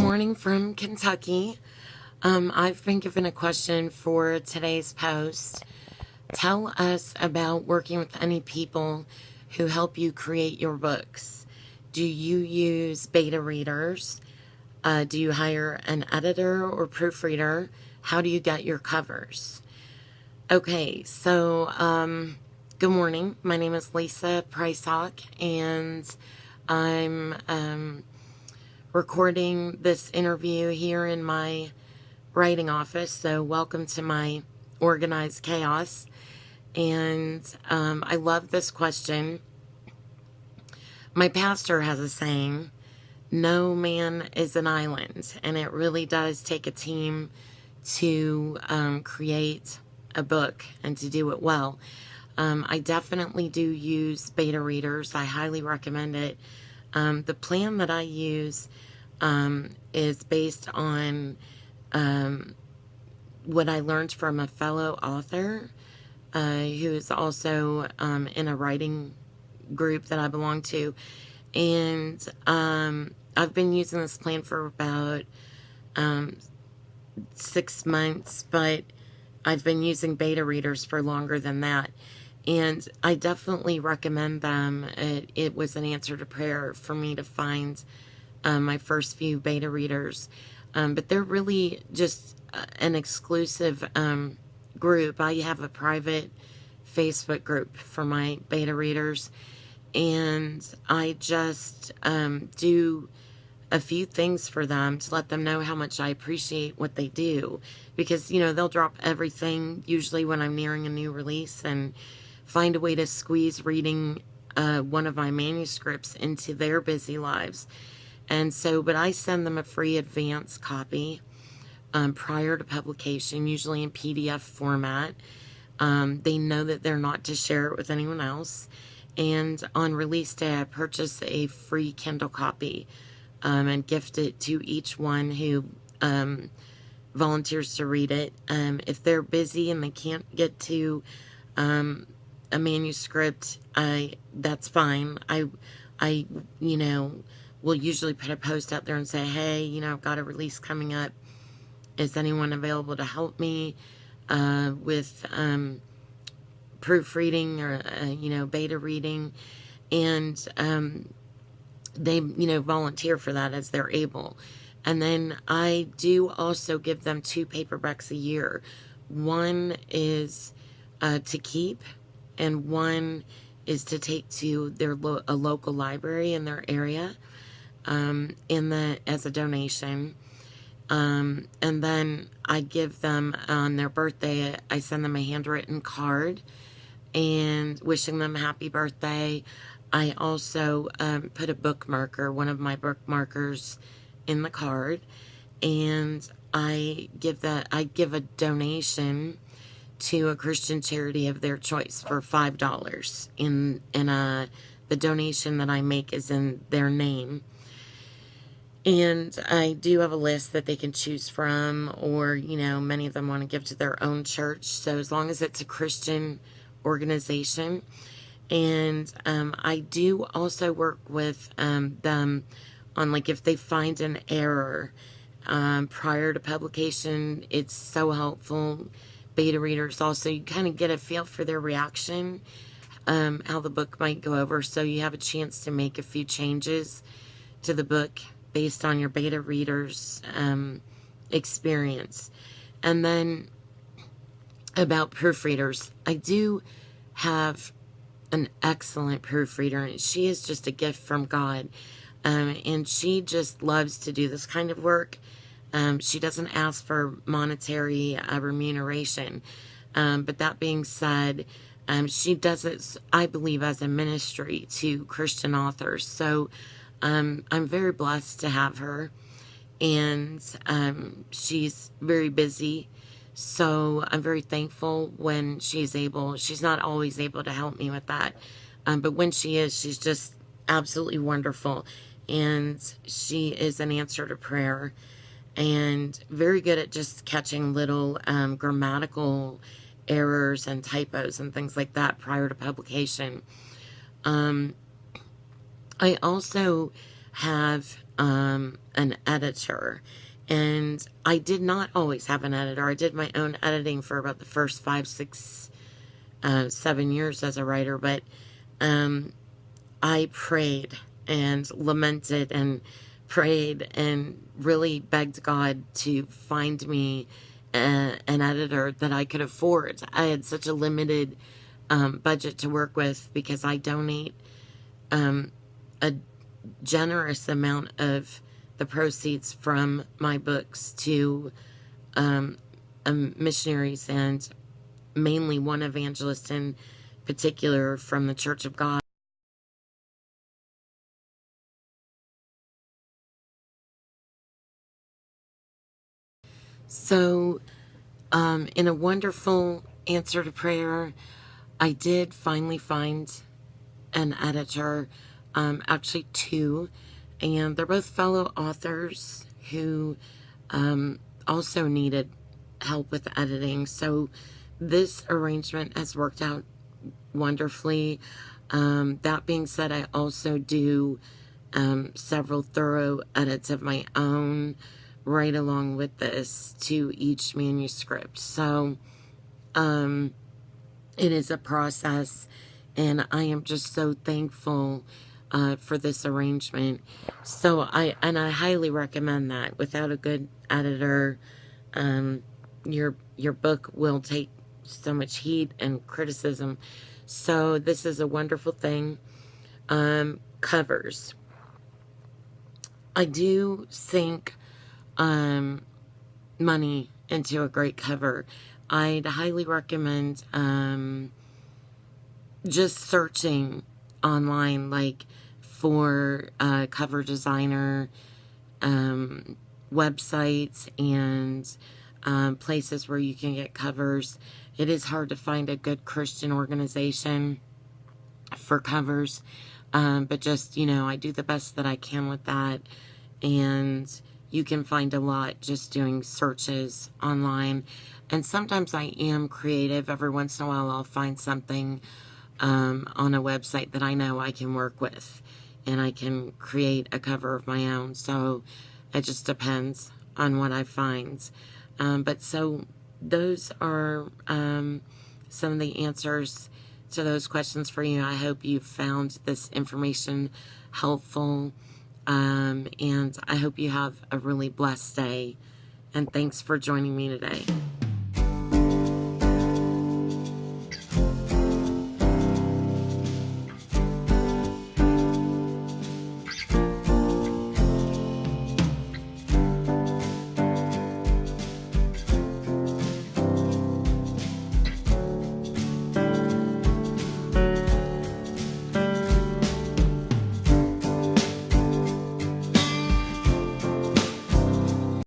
morning from Kentucky. I've been given a question for today's post. Tell us about working with any people who help you create your books. Do you use beta readers? Do you hire an editor or proofreader? How do you get your covers? Okay, so good morning. My name is Lisa Prysock, and I'm recording this interview here in my writing office. So welcome to my organized chaos. And I love this question. My pastor has a saying, no man is an island. And it really does take a team to create a book and to do it well. I definitely do use beta readers. I highly recommend it. The plan that I use is based on what I learned from a fellow author who is also in a writing group that I belong to. And I've been using this plan for about 6 months, but I've been using beta readers for longer than that. And I definitely recommend them. It was an answer to prayer for me to find my first few beta readers. But they're really just an exclusive group. I have a private Facebook group for my beta readers. And I just do a few things for them to let them know how much I appreciate what they do. Because, you know, they'll drop everything usually when I'm nearing a new release and find a way to squeeze reading one of my manuscripts into their busy lives. And so, but I send them a free advance copy prior to publication, usually in PDF format. They know that they're not to share it with anyone else. And on release day, I purchase a free Kindle copy and gift it to each one who volunteers to read it. If they're busy and they can't get to a manuscript, that's fine. I will usually put a post out there and say, hey, I've got a release coming up. Is anyone available to help me with proofreading or, beta reading? And they, volunteer for that as they're able. And then I do also give them 2 paperbacks a year. One is to keep, and one is to take to their a local library in their area as a donation. And then I give them on their birthday, I send them a handwritten card and wishing them a happy birthday. I also put a bookmarker, one of my bookmarkers, in the card, and I give a donation to a Christian charity of their choice for $5. The donation that I make is in their name. And I do have a list that they can choose from, or, many of them want to give to their own church. So as long as it's a Christian organization. And I do also work with them on, like, if they find an error prior to publication, it's so helpful. Beta readers also, you kind of get a feel for their reaction, how the book might go over, so you have a chance to make a few changes to the book based on your beta readers' experience. And then about proofreaders, I do have an excellent proofreader, and she is just a gift from God, and she just loves to do this kind of work. She doesn't ask for monetary remuneration, but that being said, she does it, I believe, as a ministry to Christian authors. So I'm very blessed to have her, and she's very busy. So I'm very thankful when she's able. She's not always able to help me with that, but when she is, she's just absolutely wonderful, and she is an answer to prayer, and very good at just catching little grammatical errors and typos and things like that prior to publication. I also have an editor. And I did not always have an editor. I did my own editing for about the first 5, 6, 7 years as a writer. But I prayed and lamented and prayed and really begged God to find me an editor that I could afford. I had such a limited budget to work with because I donate a generous amount of the proceeds from my books to missionaries, and mainly one evangelist in particular from the Church of God. So, in a wonderful answer to prayer, I did finally find an editor, actually 2, and they're both fellow authors who also needed help with editing. So this arrangement has worked out wonderfully. That being said, I also do several thorough edits of my own right along with this to each manuscript. So it is a process, and I am just so thankful for this arrangement. So I highly recommend that. Without a good editor, your book will take so much heat and criticism. So this is a wonderful thing. Covers. I do sink money into a great cover. I'd highly recommend just searching online, like for cover designer websites and places where you can get covers. It is hard to find a good Christian organization for covers, but just, I do the best that I can with that, and you can find a lot just doing searches online. And sometimes I am creative. Every once in a while I'll find something on a website that I know I can work with, and I can create a cover of my own. So it just depends on what I find. But so those are some of the answers to those questions for you. I hope you found this information helpful, and I hope you have a really blessed day. And thanks for joining me today.